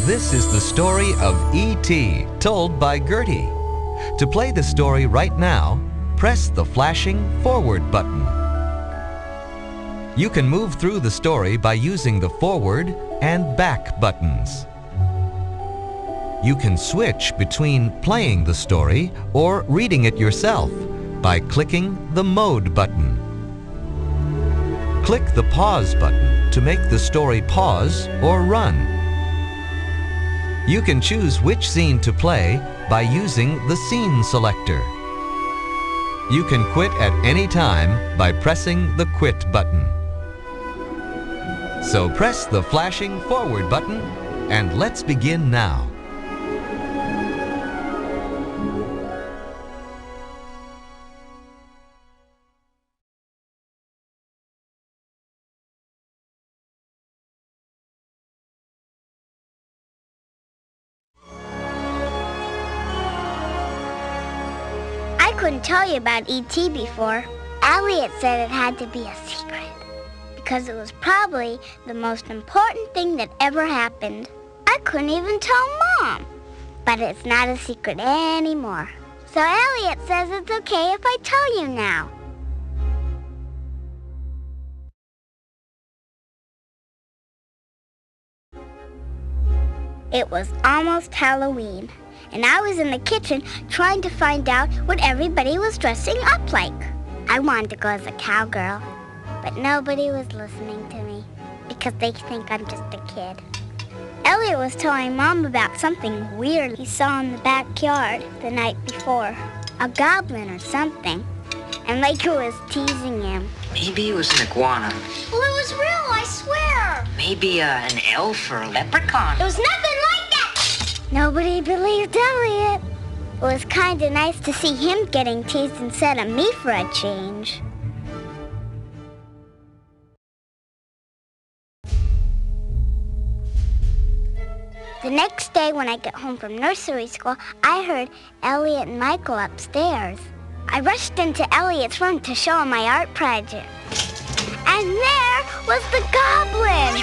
This is the story of E.T., told by Gertie. To play the story right now, press the flashing forward button. You can move through the story by using the forward and back buttons. You can switch between playing the story or reading it yourself by clicking the Mode button. Click the Pause button to make the story pause or run. You can choose which scene to play by using the Scene selector. You can quit at any time by pressing the Quit button. So press the flashing forward button and let's begin now. I couldn't tell you about E.T. before. Elliot said it had to be a secret because it was probably the most important thing that ever happened. I couldn't even tell Mom. But it's not a secret anymore. So Elliot says it's okay if I tell you now. It was almost Halloween, and I was in the kitchen trying to find out what everybody was dressing up like. I wanted to go as a cowgirl, but nobody was listening to me because they think I'm just a kid. Elliot was telling Mom about something weird he saw in the backyard the night before. A goblin or something. And Laker was teasing him. Maybe it was an iguana. Well, it was real, I swear. Maybe an elf or a leprechaun. It was nothing like that. Nobody believed Elliot. It was kind of nice to see him getting teased instead of me for a change. The next day when I get home from nursery school, I heard Elliot and Michael upstairs. I rushed into Elliot's room to show him my art project. And there was the goblin!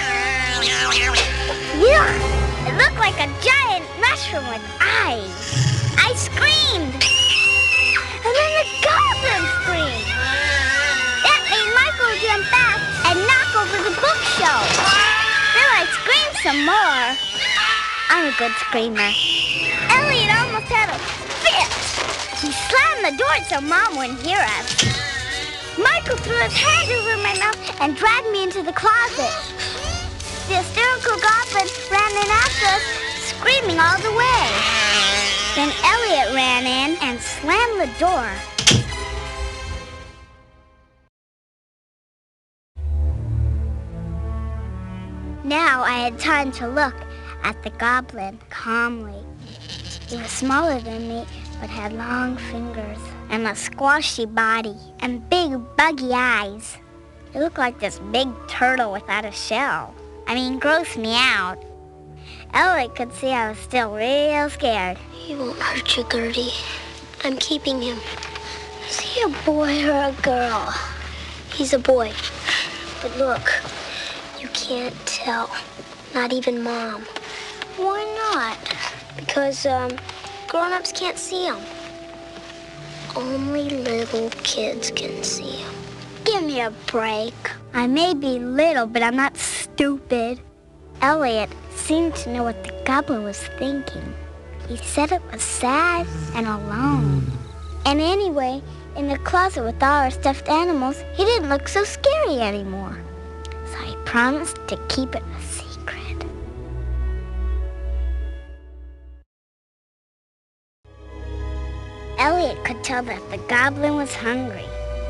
Yuck! It looked like a giant mushroom with eyes. I screamed! And then the goblin screamed! That made Michael jump back and knock over the bookshelf. Then I screamed some more. I'm a good screamer. Elliot almost had a fit. He slammed the door so Mom wouldn't hear us. Michael threw his hand over my mouth and dragged me into the closet. The hysterical goblin ran in after us, screaming all the way. Then Elliot ran in and slammed the door. Now I had time to look at the goblin calmly. He was smaller than me, but had long fingers and a squashy body and big buggy eyes. It looked like this big turtle without a shell. Grossed me out. Elliot could see I was still real scared. He won't hurt you, Gertie. I'm keeping him. Is he a boy or a girl? He's a boy. But look, you can't tell. Not even Mom. Why not? Because, grown-ups can't see him. Only little kids can see him. Give me a break. I may be little, but I'm not stupid. Elliot seemed to know what the goblin was thinking. He said it was sad and alone. And anyway, in the closet with all our stuffed animals, he didn't look so scary anymore. So I promised to keep it a secret. Elliot could tell that the goblin was hungry.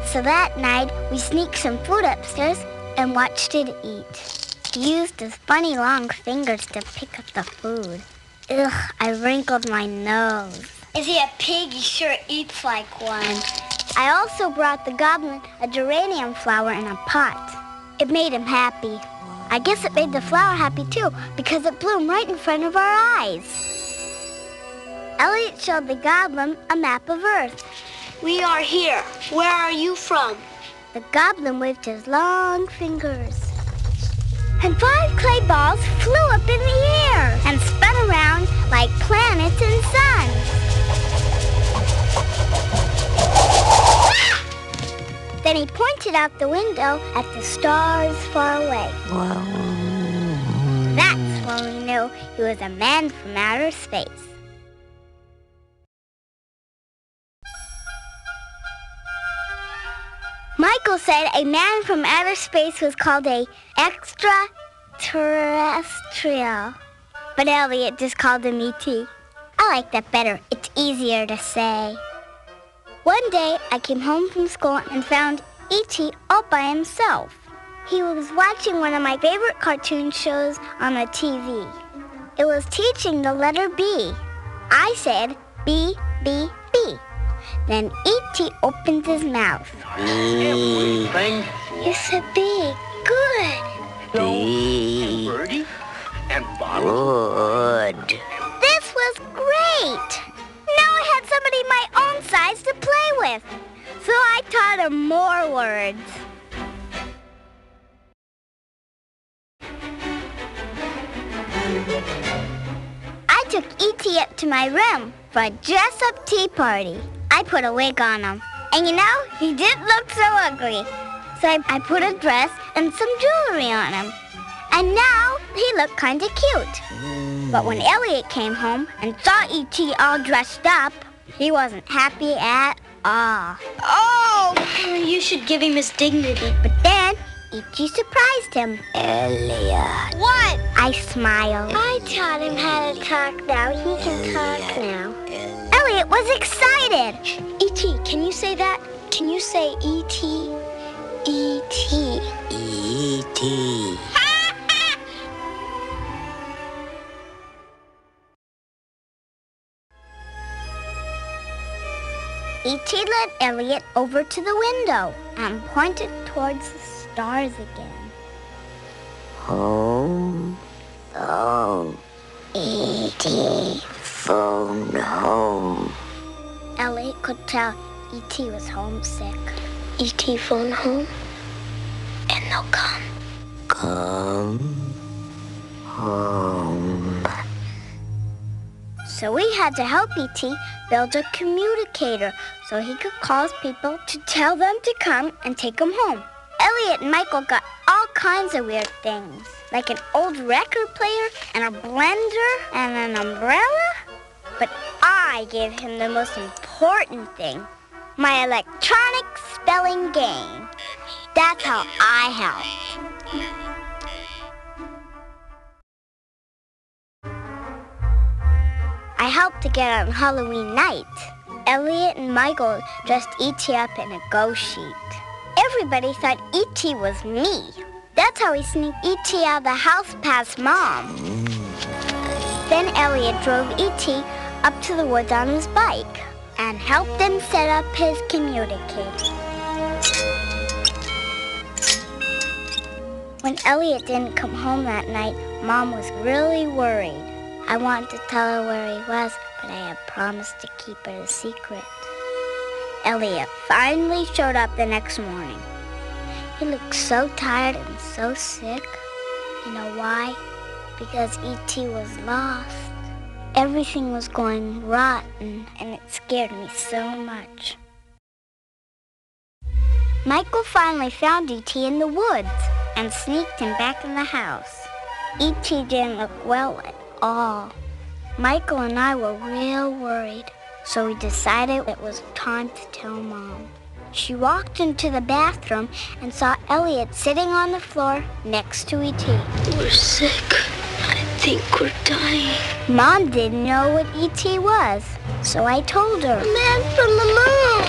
So that night, we sneaked some food upstairs and watched it eat. He used his funny long fingers to pick up the food. Ugh, I wrinkled my nose. Is he a pig? He sure eats like one. I also brought the goblin a geranium flower in a pot. It made him happy. I guess it made the flower happy too, because it bloomed right in front of our eyes. Elliot showed the goblin a map of Earth. We are here. Where are you from? The goblin waved his long fingers. And 5 clay balls flew up in the air and spun like planets and suns. Then he pointed out the window at the stars far away. That's when we knew he was a man from outer space. Michael said a man from outer space was called a extra-terrestrial. But Elliot just called him E.T. I like that better. It's easier to say. One day, I came home from school and found E.T. all by himself. He was watching one of my favorite cartoon shows on the TV. It was teaching the letter B. I said, B, B, B. Then E.T. opened his mouth. Everything. You said B. Good. B. And Birdie. And Bobby. Good. This was great. Now I had somebody my own size to play with. So I taught him more words. I took E.T. up to my room for a dress-up tea party. I put a wig on him. And you know, he didn't look so ugly. So I put a dress and some jewelry on him. And now he looked kind of cute. But when Elliot came home and saw E.T. all dressed up, he wasn't happy at all. Oh, you should give him his dignity. But then E.T. surprised him. Elliot. What? I smiled. I taught him how to talk now. He can talk now. Elliot was excited. E.T., can you say that? Can you say E.T.? E.T. E.T. E.T. led Elliot over to the window and pointed towards the stars again. Home. Phone. E.T. Phone home. Elliot could tell E.T. was homesick. E.T. phone home, and they'll come. Come home. So we had to help E.T. build a communicator so he could call people to tell them to come and take him home. Elliot and Michael got all kinds of weird things, like an old record player and a blender and an umbrella. But I gave him the most important thing, my electronic spelling game. That's how I helped. I helped to get on Halloween night. Elliot and Michael dressed E.T. up in a ghost sheet. Everybody thought E.T. was me. That's how we sneaked E.T. out of the house past Mom. Then Elliot drove E.T. up to the woods on his bike and helped him set up his communicator. When Elliot didn't come home that night, Mom was really worried. I wanted to tell her where he was, but I had promised to keep it a secret. Elliot finally showed up the next morning. He looked so tired and so sick. You know why? Because E.T. was lost. Everything was going rotten, and it scared me so much. Michael finally found E.T. in the woods and sneaked him back in the house. E.T. didn't look well at all. Michael and I were real worried, so we decided it was time to tell Mom. She walked into the bathroom and saw Elliot sitting on the floor next to E.T. We're sick. I think we're dying. Mom didn't know what E.T. was, so I told her. Man from the moon!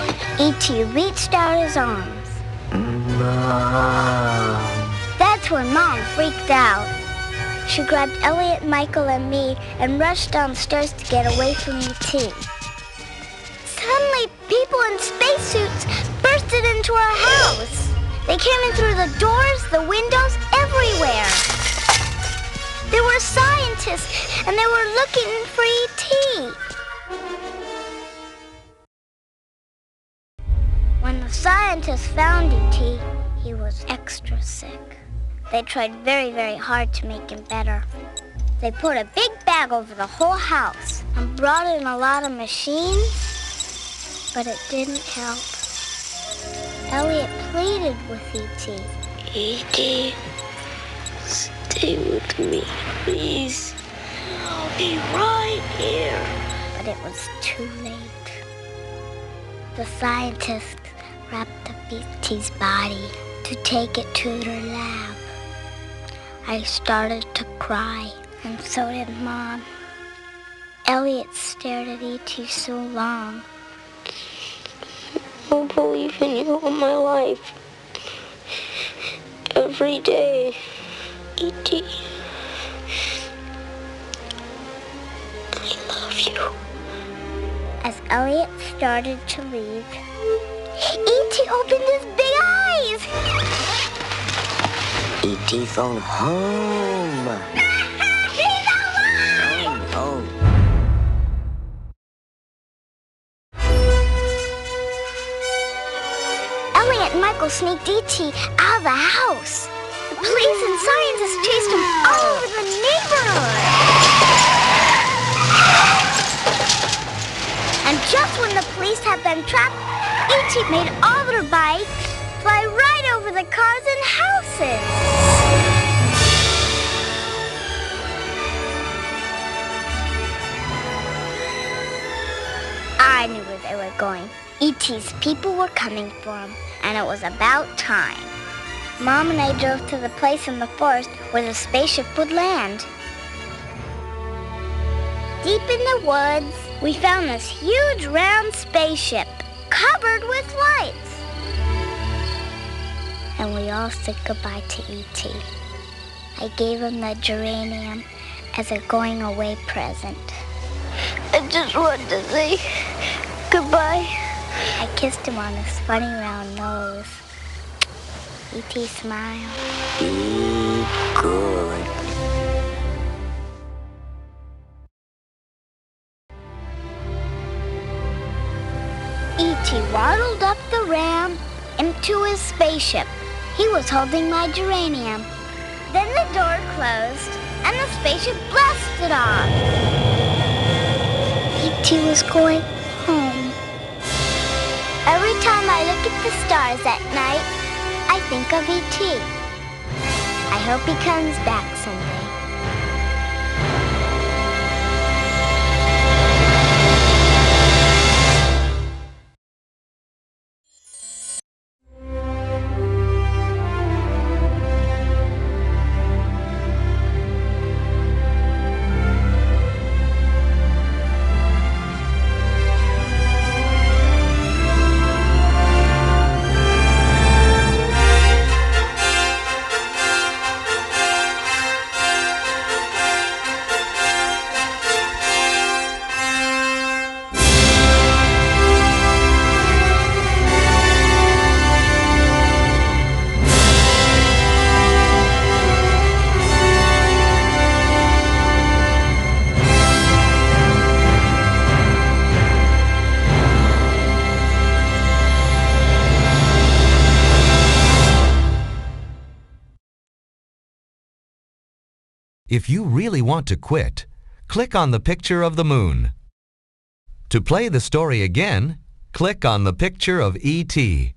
E.T. reached out his arms. Mom. That's when Mom freaked out. She grabbed Elliot, Michael, and me and rushed downstairs to get away from E.T. Suddenly, people in spacesuits bursted into our house. They came in through the doors, the windows, everywhere. They were scientists, and they were looking for E.T. When the scientists found E.T., he was extra sick. They tried very, very hard to make him better. They put a big bag bag over the whole house and brought in a lot of machines, but it didn't help. Elliot pleaded with E.T. E.T., stay with me, please. I'll be right here. But it was too late. The scientists wrapped up E.T.'s body to take it to their lab. I started to cry, and so did Mom. Elliot stared at E.T. so long. I'll believe in you all my life. Every day, E.T. I love you. As Elliot started to leave, E.T. opened his big eyes. E.T. phone home. He's alive! Oh. Elliot and Michael sneaked E.T. out of the house. The police and scientists chased him all over the neighborhood. And just when the police had them trapped, E.T. made all their bikes fly right over the cars and houses. I knew where they were going. E.T.'s people were coming for him, and it was about time. Mom and I drove to the place in the forest where the spaceship would land. Deep in the woods, we found this huge round spaceship covered with lights. And we all said goodbye to E.T. I gave him the geranium as a going-away present. I just wanted to say goodbye. I kissed him on his funny round nose. E.T. smiled. Be good. E.T. waddled up the ramp into his spaceship. He was holding my geranium. Then the door closed and the spaceship blasted off. E.T. was going home. Every time I look at the stars at night, I think of E.T. I hope he comes back someday. If you really want to quit, click on the picture of the moon. To play the story again, click on the picture of E.T.